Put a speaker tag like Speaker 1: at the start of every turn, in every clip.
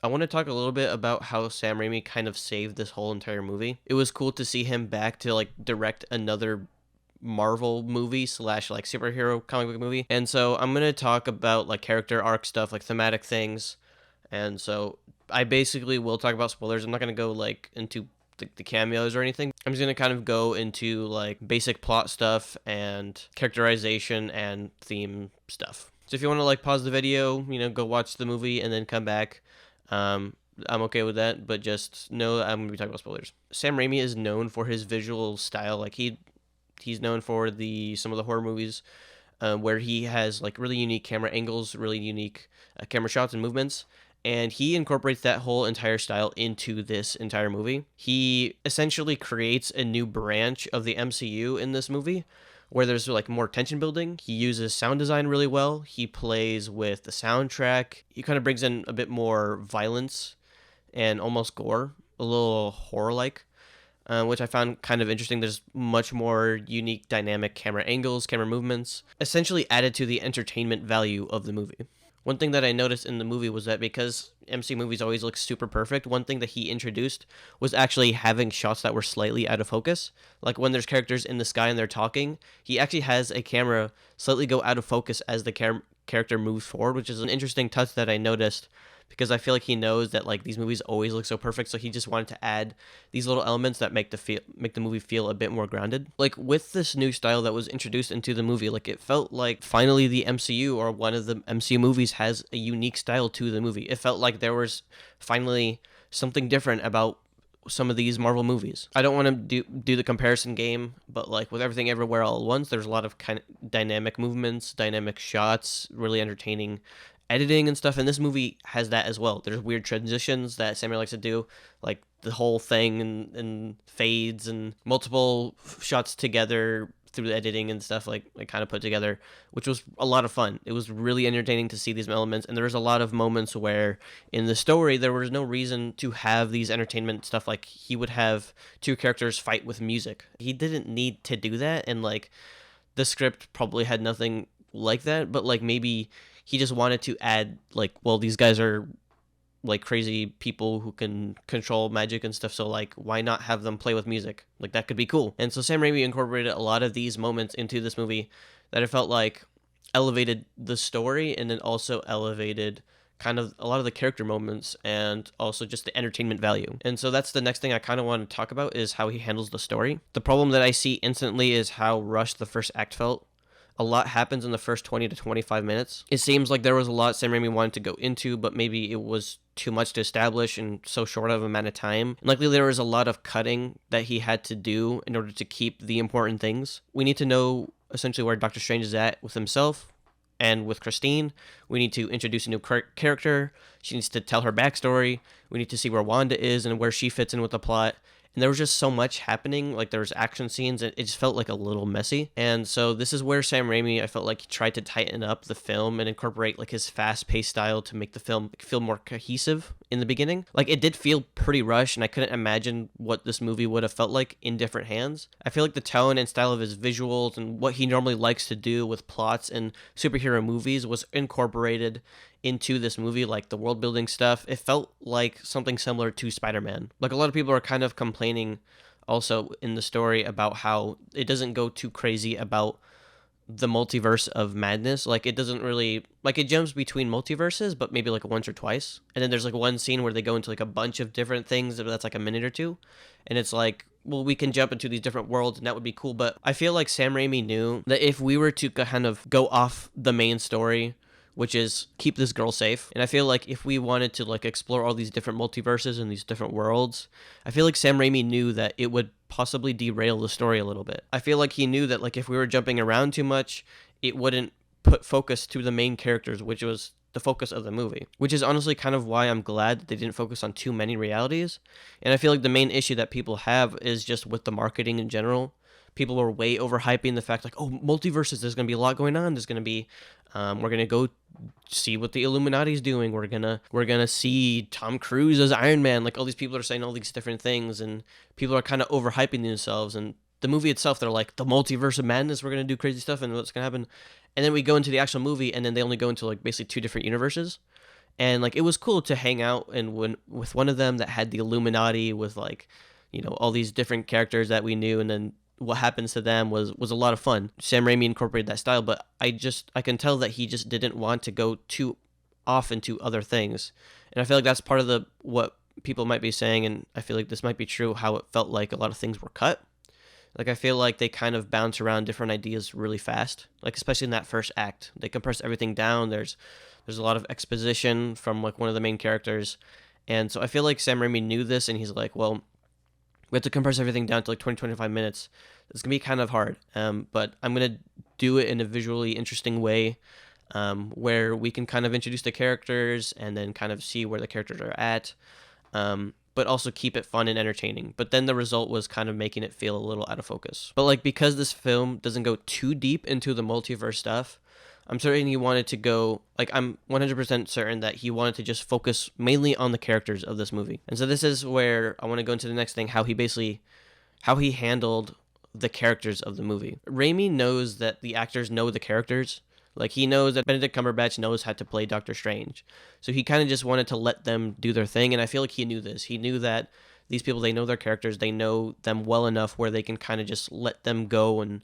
Speaker 1: I want to talk a little bit about how Sam Raimi kind of saved this whole entire movie. It was cool to see him back to like direct another Marvel movie slash like superhero comic book movie. And so I'm gonna talk about like character arc stuff, like thematic things. And so I basically will talk about spoilers. I'm not gonna go like into the cameos or anything. I'm just gonna kind of go into like basic plot stuff and characterization and theme stuff. So if you want to like pause the video, go watch the movie and then come back. Um, I'm okay with that, but just know I'm gonna be talking about spoilers. Sam Raimi is known for his visual style. Like he's known for the some of the horror movies where he has like really unique camera angles, really unique camera shots and movements. And he incorporates that whole entire style into this entire movie. He essentially creates a new branch of the MCU in this movie where there's like more tension building. He uses sound design really well. He plays with the soundtrack. He kind of brings in a bit more violence and almost gore, a little horror like, which I found kind of interesting. There's much more unique dynamic camera angles, camera movements, essentially added to the entertainment value of the movie. One thing that I noticed in the movie was that because MC movies always look super perfect, one thing that he introduced was actually having shots that were slightly out of focus. Like when there's characters in the sky and they're talking, he actually has a camera slightly go out of focus as the character moves forward, which is an interesting touch that I noticed because I feel like he knows that like these movies always look so perfect, so he just wanted to add these little elements that make the movie feel a bit more grounded. Like with this new style that was introduced into the movie, like it felt like finally the MCU or one of the MCU movies has a unique style to the movie. It felt like there was finally something different about some of these Marvel movies. I don't want to do the comparison game, but like with everything everywhere all at once, there's a lot of kind of dynamic movements, dynamic shots, really entertaining editing and stuff, and this movie has that as well. There's weird transitions that Samuel likes to do, like the whole thing and fades and multiple shots together through the editing and stuff like kind of put together, which was a lot of fun. It was really entertaining to see these elements, and there was a lot of moments where in the story there was no reason to have these entertainment stuff. Like he would have two characters fight with music. He didn't need to do that, and like the script probably had nothing like that, but like maybe he just wanted to add like, well, these guys are like crazy people who can control magic and stuff, so like why not have them play with music? Like that could be cool. And so Sam Raimi incorporated a lot of these moments into this movie that I felt like elevated the story and then also elevated kind of a lot of the character moments and also just the entertainment value. And so that's the next thing I kind of want to talk about is how he handles the story. The problem that I see instantly is how rushed the first act felt. A lot happens in the first 20 to 25 minutes. It seems like there was a lot Sam Raimi wanted to go into, but maybe it was too much to establish in so short of an amount of time. And likely there was a lot of cutting that he had to do in order to keep the important things. We need to know essentially where Doctor Strange is at with himself and with Christine. We need to introduce a new character. She needs to tell her backstory. We need to see where Wanda is and where she fits in with the plot. And there was just so much happening. Like there was action scenes, and it just felt like a little messy. And so this is where Sam Raimi, I felt like he tried to tighten up the film and incorporate like his fast-paced style to make the film feel more cohesive in the beginning. Like it did feel pretty rushed, and I couldn't imagine what this movie would have felt like in different hands. I feel like the tone and style of his visuals and what he normally likes to do with plots and superhero movies was incorporated into this movie, like the world building stuff. It felt like something similar to Spider-Man. Like a lot of people are kind of complaining also in the story about how it doesn't go too crazy about the multiverse of madness. Like it doesn't really, like it jumps between multiverses, but maybe like once or twice. And then there's like one scene where they go into like a bunch of different things that's like a minute or two. And it's like, well, we can jump into these different worlds and that would be cool. But I feel like Sam Raimi knew that if we were to kind of go off the main story, which is keep this girl safe. And I feel like if we wanted to like explore all these different multiverses and these different worlds, I feel like Sam Raimi knew that it would possibly derail the story a little bit. I feel like he knew that like if we were jumping around too much, it wouldn't put focus to the main characters, which was the focus of the movie, which is honestly kind of why I'm glad that they didn't focus on too many realities. And I feel like the main issue that people have is just with the marketing in general. People were way overhyping the fact like, oh, multiverses, there's going to be a lot going on. There's going to be, we're going to go see what the Illuminati's doing. We're gonna see Tom Cruise as Iron Man. Like all these people are saying all these different things, and people are kind of overhyping themselves. And the movie itself, they're like the multiverse of madness. We're gonna do crazy stuff, and what's gonna happen? And then we go into the actual movie, and then they only go into like basically two different universes. And like it was cool to hang out and when with one of them that had the Illuminati with like, all these different characters that we knew, and then what happens to them was a lot of fun. Sam Raimi incorporated that style, but I can tell that he just didn't want to go too off into other things. And I feel like that's part of the what people might be saying, and I feel like this might be true, how it felt like a lot of things were cut. Like I feel like they kind of bounce around different ideas really fast. Like especially in that first act. They compress everything down. There's a lot of exposition from like one of the main characters. And so I feel like Sam Raimi knew this and he's like, well, we have to compress everything down to like 20-25 minutes. It's going to be kind of hard. But I'm going to do it in a visually interesting way, where we can kind of introduce the characters and then kind of see where the characters are at. But also keep it fun and entertaining. But then the result was kind of making it feel a little out of focus. But like because this film doesn't go too deep into the multiverse stuff, I'm certain he wanted to go, like I'm 100% certain that he wanted to just focus mainly on the characters of this movie. And so this is where I want to go into the next thing, how he handled the characters of the movie. Raimi knows that the actors know the characters. Like he knows that Benedict Cumberbatch knows how to play Doctor Strange. So he kind of just wanted to let them do their thing. And I feel like he knew this. He knew that these people, they know their characters. They know them well enough where they can kind of just let them go and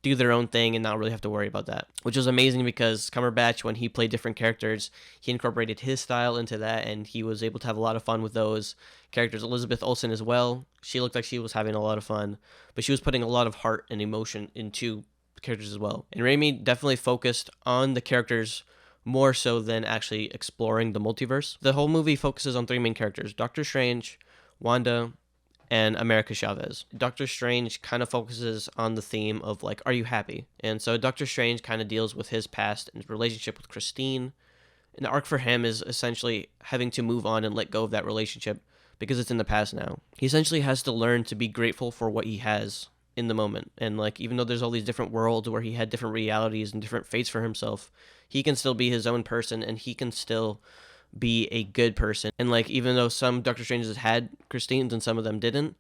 Speaker 1: do their own thing and not really have to worry about that. Which was amazing because Cumberbatch, when he played different characters, he incorporated his style into that and he was able to have a lot of fun with those characters. Elizabeth Olsen as well. She looked like she was having a lot of fun, but she was putting a lot of heart and emotion into characters as well. And Raimi definitely focused on the characters more so than actually exploring the multiverse. The whole movie focuses on three main characters: Doctor Strange, Wanda, and America Chavez. Doctor Strange kind of focuses on the theme of like, are you happy? And so Doctor Strange kind of deals with his past and his relationship with Christine. And the arc for him is essentially having to move on and let go of that relationship because it's in the past now. He essentially has to learn to be grateful for what he has in the moment. And like even though there's all these different worlds where he had different realities and different fates for himself, he can still be his own person and he can still be a good person. And like even though some Doctor Stranges had Christines and some of them didn't,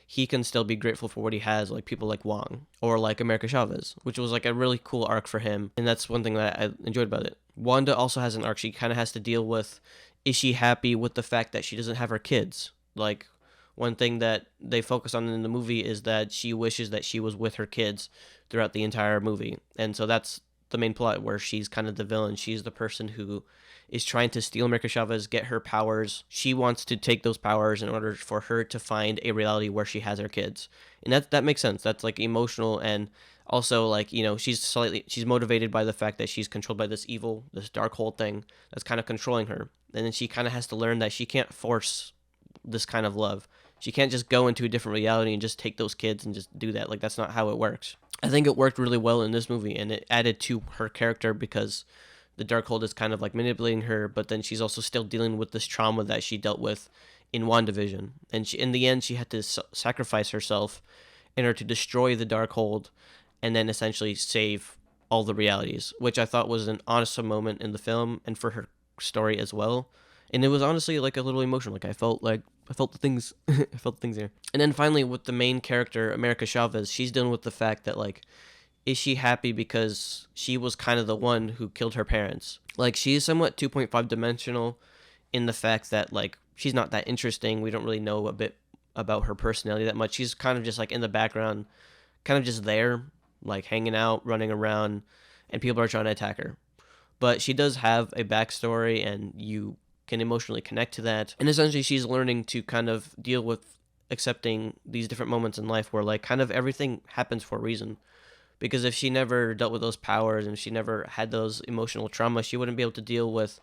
Speaker 1: he can still be grateful for what he has, like people like Wong or like America Chavez, which was like a really cool arc for him. And that's one thing that I enjoyed about it. Wanda also has an arc. She kind of has to deal with, is she happy with the fact that she doesn't have her kids? Like one thing that they focus on in the movie is that she wishes that she was with her kids throughout the entire movie. And so that's the main plot where she's kind of the villain. She's the person who is trying to steal America Chavez, get her powers. She wants to take those powers in order for her to find a reality where she has her kids. And that makes sense. That's like emotional, and also like, she's motivated by the fact that she's controlled by this evil, this dark hole thing that's kind of controlling her. And then she kind of has to learn that she can't force this kind of love. She can't just go into a different reality and just take those kids and just do that. Like that's not how it works. I think it worked really well in this movie, and it added to her character because the Darkhold is kind of like manipulating her, but then she's also still dealing with this trauma that she dealt with in WandaVision. And in the end, she had to sacrifice herself in order to destroy the Darkhold and then essentially save all the realities, which I thought was an awesome moment in the film and for her story as well. And it was honestly like a little emotional. Like I felt the things, I felt the things there. And then finally with the main character, America Chavez, she's dealing with the fact that like, is she happy because she was kind of the one who killed her parents? Like she's somewhat 2.5 dimensional in the fact that like, she's not that interesting. We don't really know a bit about her personality that much. She's kind of just like in the background, kind of just there, like hanging out, running around, and people are trying to attack her. But she does have a backstory and you can emotionally connect to that. And essentially she's learning to kind of deal with accepting these different moments in life where like kind of everything happens for a reason. Because if she never dealt with those powers and she never had those emotional trauma, she wouldn't be able to deal with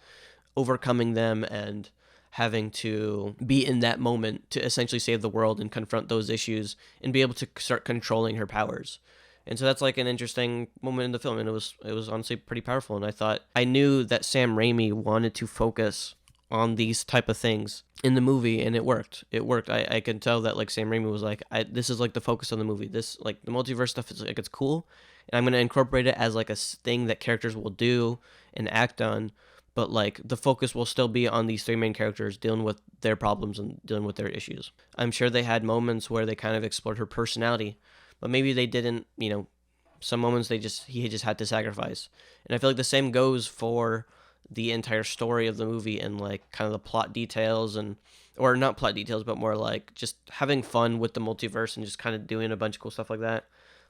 Speaker 1: overcoming them and having to be in that moment to essentially save the world and confront those issues and be able to start controlling her powers. And so that's like an interesting moment in the film, and it was honestly pretty powerful. And I knew that Sam Raimi wanted to focus on these type of things in the movie, and it worked. I can tell that like Sam Raimi was like, this is like the focus on the movie. This like the multiverse stuff is like, it's cool, and I'm gonna incorporate it as like a thing that characters will do and act on, but like the focus will still be on these three main characters dealing with their problems and dealing with their issues. I'm sure they had moments where they kind of explored her personality, but maybe they didn't. Some moments he just had to sacrifice, and I feel like the same goes for the entire story of the movie and like kind of the plot details, and or not plot details, but more like just having fun with the multiverse and just kind of doing a bunch of cool stuff like that.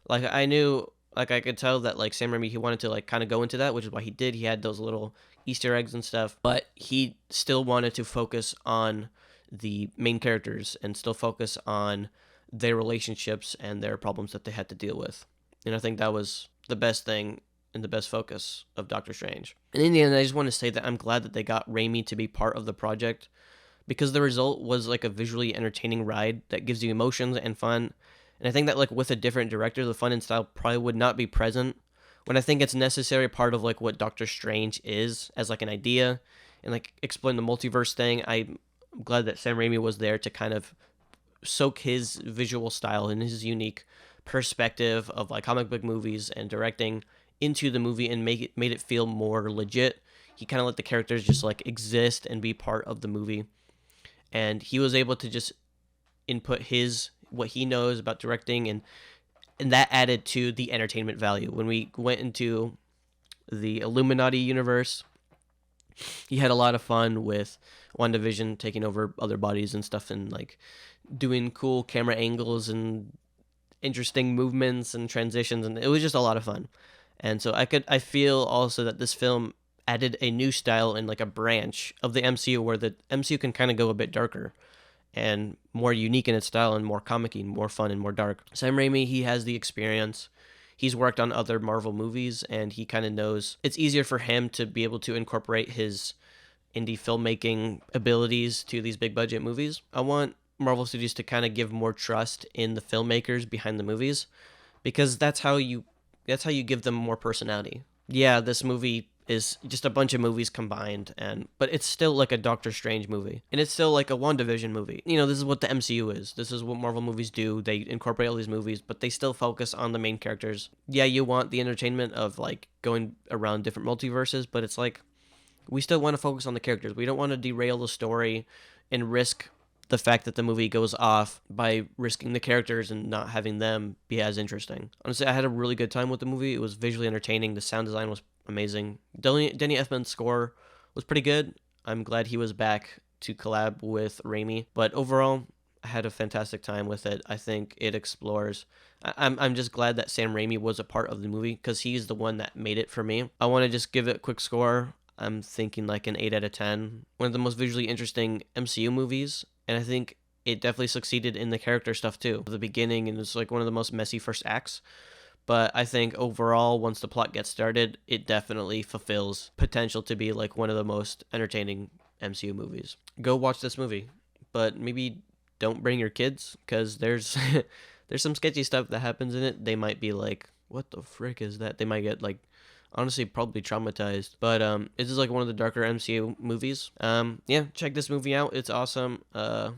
Speaker 1: Like I knew, like I could tell that like Sam Raimi, he wanted to like kind of go into that, which is why he did. He had those little Easter eggs and stuff, but he still wanted to focus on the main characters and still focus on their relationships and their problems that they had to deal with. And I think that was the best thing and the best focus of Doctor Strange. And in the end, I just want to say that I'm glad that they got Raimi to be part of the project, because the result was like a visually entertaining ride that gives you emotions and fun. And I think that like with a different director, the fun and style probably would not be present. When I think it's necessary part of like what Doctor Strange is as like an idea and like explain the multiverse thing. I'm glad that Sam Raimi was there to kind of soak his visual style and his unique perspective of like comic book movies and directing into the movie and made it feel more legit. He kind of let the characters just like exist and be part of the movie, and he was able to just input his what he knows about directing, and that added to the entertainment value. When we went into the Illuminati universe, he had a lot of fun with WandaVision taking over other bodies and stuff, and like doing cool camera angles and interesting movements and transitions, and it was just a lot of fun. And so I feel also that this film added a new style and like a branch of the MCU where the MCU can kind of go a bit darker and more unique in its style and more comic-y, more fun and more dark. Sam Raimi, he has the experience. He's worked on other Marvel movies, and he kind of knows it's easier for him to be able to incorporate his indie filmmaking abilities to these big budget movies. I want Marvel Studios to kind of give more trust in the filmmakers behind the movies, because that's how you give them more personality. Yeah, this movie is just a bunch of movies combined, but it's still like a Doctor Strange movie, and it's still like a WandaVision movie. You know, this is what the MCU is. This is what Marvel movies do. They incorporate all these movies, but they still focus on the main characters. Yeah, you want the entertainment of like going around different multiverses, but it's like we still want to focus on the characters. We don't want to derail the story and risk the fact that the movie goes off by risking the characters and not having them be as interesting. Honestly, I had a really good time with the movie. It was visually entertaining. The sound design was amazing. Denny Elfman's score was pretty good. I'm glad he was back to collab with Raimi. But overall, I had a fantastic time with it. I think it explores. I'm just glad that Sam Raimi was a part of the movie, because he's the one that made it for me. I want to just give it a quick score. I'm thinking like an 8 out of 10. One of the most visually interesting MCU movies, and I think it definitely succeeded in the character stuff too. The beginning, and it's like one of the most messy first acts. But I think overall, once the plot gets started, it definitely fulfills potential to be like one of the most entertaining MCU movies. Go watch this movie, but maybe don't bring your kids, because there's there's some sketchy stuff that happens in it. They might be like, what the frick is that? They might get like, honestly, probably traumatized. But this is like one of the darker MCU movies. Yeah, check this movie out. It's awesome. Hopefully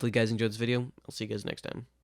Speaker 1: you guys enjoyed this video. I'll see you guys next time.